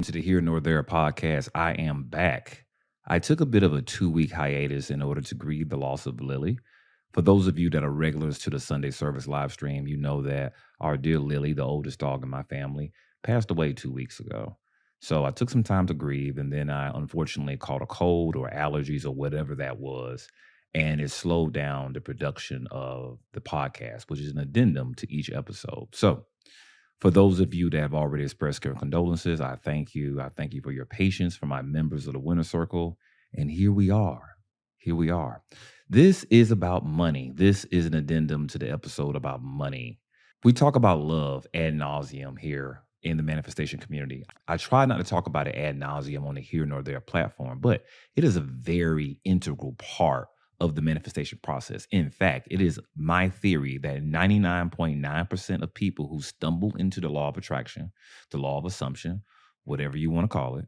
to the Here Nor There podcast. I am back. I took a bit of a 2-week hiatus in order to grieve the loss of Lily. For those of you that are regulars to the Sunday service live stream, you know that our dear Lily, the oldest dog in my family, passed away 2 weeks ago. So I took some time to grieve, and then I unfortunately caught a cold or allergies or whatever that was, and it slowed down the production of the podcast, which is an addendum to each episode. So for those of you that have already expressed your condolences, I thank you. I thank you for your patience, for my members of the Winner Circle. And here we are. Here we are. This is about money. This is an addendum to the episode about money. We talk about love ad nauseum here in the manifestation community. I try not to talk about it ad nauseum on the Here Nor There platform, but it is a very integral part of the manifestation process. In fact, it is my theory that 99.9% of people who stumble into the law of attraction, the law of assumption, whatever you want to call it,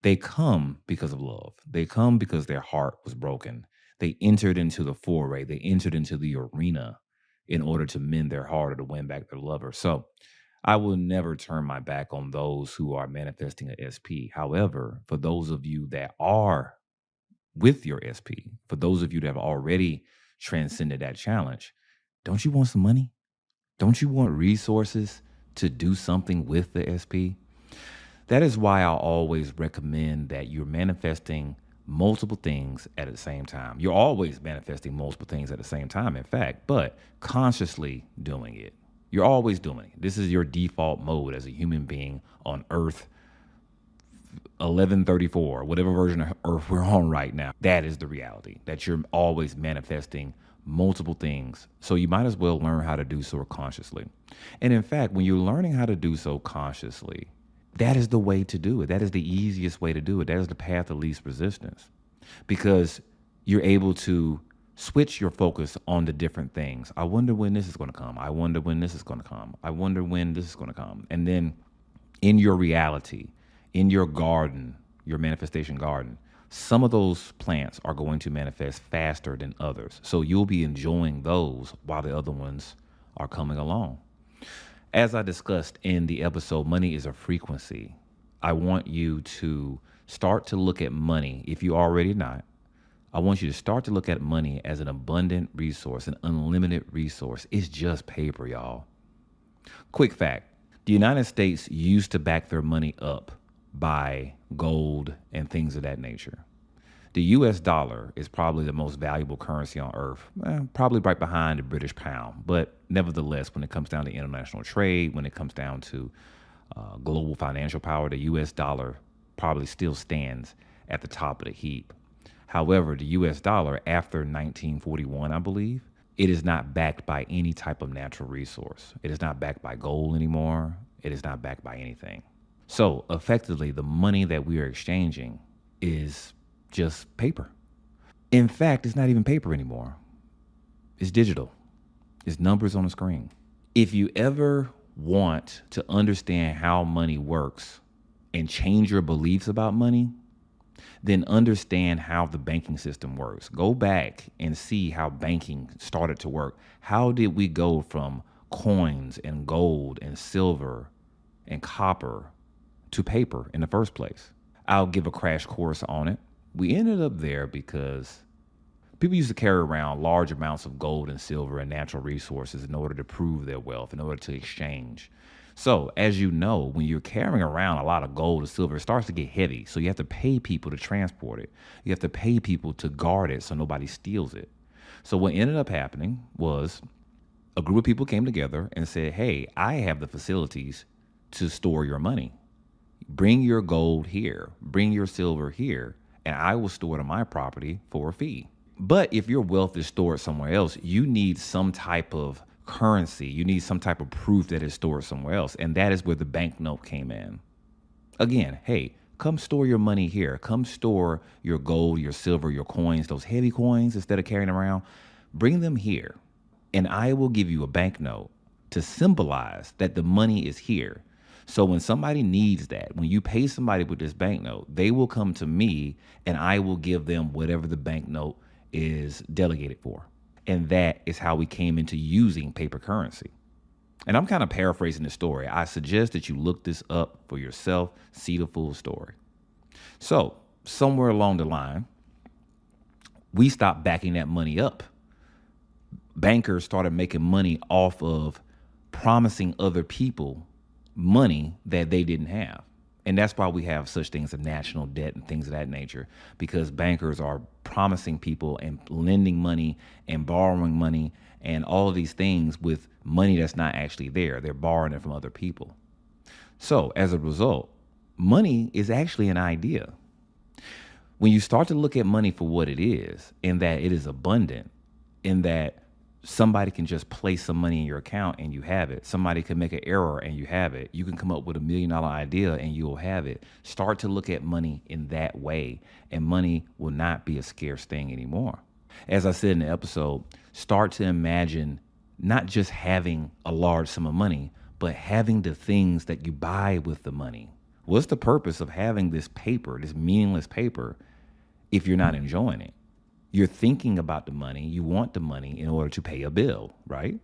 they come because of love. They come because their heart was broken. They entered into the foray, they entered into the arena in order to mend their heart or to win back their lover. So I will never turn my back on those who are manifesting a SP. However, for those of you that are with your SP, for those of you that have already transcended that challenge, don't you want some money? Don't you want resources to do something with the SP? That is why I always recommend that you're manifesting multiple things at the same time. You're always manifesting multiple things at the same time, in fact, but consciously doing it. You're always doing it. This is your default mode as a human being on Earth 1134, whatever version of Earth we're on right now. That is the reality, that you're always manifesting multiple things. So you might as well learn how to do so consciously. And in fact, when you're learning how to do so consciously, that is the way to do it. That is the easiest way to do it. That is the path of least resistance, because you're able to switch your focus on the different things. I wonder when this is going to come. I wonder when this is going to come. I wonder when this is going to come. And then in your reality, in your garden, your manifestation garden, some of those plants are going to manifest faster than others. So you'll be enjoying those while the other ones are coming along. As I discussed in the episode, money is a frequency. I want you to start to look at money, if you already not. I want you to start to look at money as an abundant resource, an unlimited resource. It's just paper, y'all. Quick fact, the United States used to back their money up by gold and things of that nature. The US dollar is probably the most valuable currency on earth, probably right behind the British pound. But nevertheless, when it comes down to international trade, when it comes down to global financial power, the US dollar probably still stands at the top of the heap. However, the US dollar after 1941, I believe, it is not backed by any type of natural resource. It is not backed by gold anymore. It is not backed by anything. So effectively, the money that we are exchanging is just paper. In fact, it's not even paper anymore. It's digital. It's numbers on a screen. If you ever want to understand how money works and change your beliefs about money, then understand how the banking system works. Go back and see how banking started to work. How did we go from coins and gold and silver and copper to paper in the first place? I'll give a crash course on it. We ended up there because people used to carry around large amounts of gold and silver and natural resources in order to prove their wealth, in order to exchange. So as you know, when you're carrying around a lot of gold or silver, it starts to get heavy. So you have to pay people to transport it. You have to pay people to guard it so nobody steals it. So what ended up happening was a group of people came together and said, hey, I have the facilities to store your money. Bring your gold here, bring your silver here, and I will store it on my property for a fee. But if your wealth is stored somewhere else, you need some type of currency. You need some type of proof that it's stored somewhere else. And that is where the banknote came in. Again, hey, come store your money here. Come store your gold, your silver, your coins, those heavy coins instead of carrying around. Bring them here. And I will give you a banknote to symbolize that the money is here. So when somebody needs that, when you pay somebody with this banknote, they will come to me and I will give them whatever the banknote is delegated for. And that is how we came into using paper currency. And I'm kind of paraphrasing the story. I suggest that you look this up for yourself, see the full story. So, somewhere along the line, we stopped backing that money up. Bankers started making money off of promising other people money that they didn't have. And that's why we have such things as national debt and things of that nature, because bankers are promising people and lending money and borrowing money and all of these things with money that's not actually there. They're borrowing it from other people. So as a result, money is actually an idea. When you start to look at money for what it is, in that it is abundant, in that somebody can just place some money in your account and you have it. Somebody can make an error and you have it. You can come up with $1 million idea and you'll have it. Start to look at money in that way, and money will not be a scarce thing anymore. As I said in the episode, start to imagine not just having a large sum of money, but having the things that you buy with the money. What's the purpose of having this paper, this meaningless paper, if you're not enjoying it? You're thinking about the money. You want the money in order to pay a bill, right?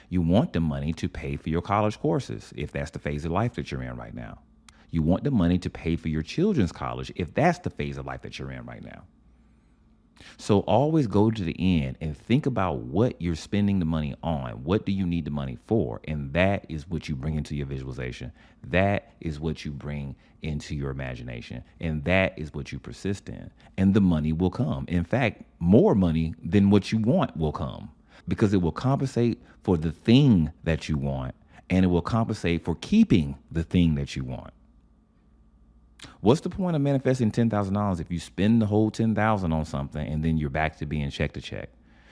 You want the money to pay for your college courses, if that's the phase of life that you're in right now. You want the money to pay for your children's college, if that's the phase of life that you're in right now. So always go to the end and think about what you're spending the money on. What do you need the money for? And that is what you bring into your visualization. That is what you bring into your imagination. And that is what you persist in. And the money will come. In fact, more money than what you want will come, because it will compensate for the thing that you want, and it will compensate for keeping the thing that you want. What's the point of manifesting $10,000 if you spend the whole $10,000 on something and then you're back to being check to check?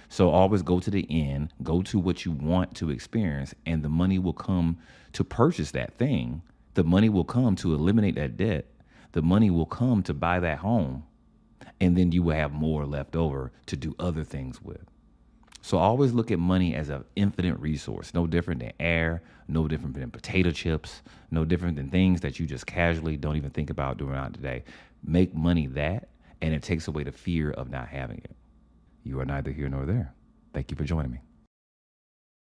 So always go to the end, go to what you want to experience, and the money will come to purchase that thing. The money will come to eliminate that debt. The money will come to buy that home, and then you will have more left over to do other things with. So always look at money as an infinite resource, no different than air, no different than potato chips, no different than things that you just casually don't even think about doing out today. Make money that, and it takes away the fear of not having it. You are neither here nor there. Thank you for joining me.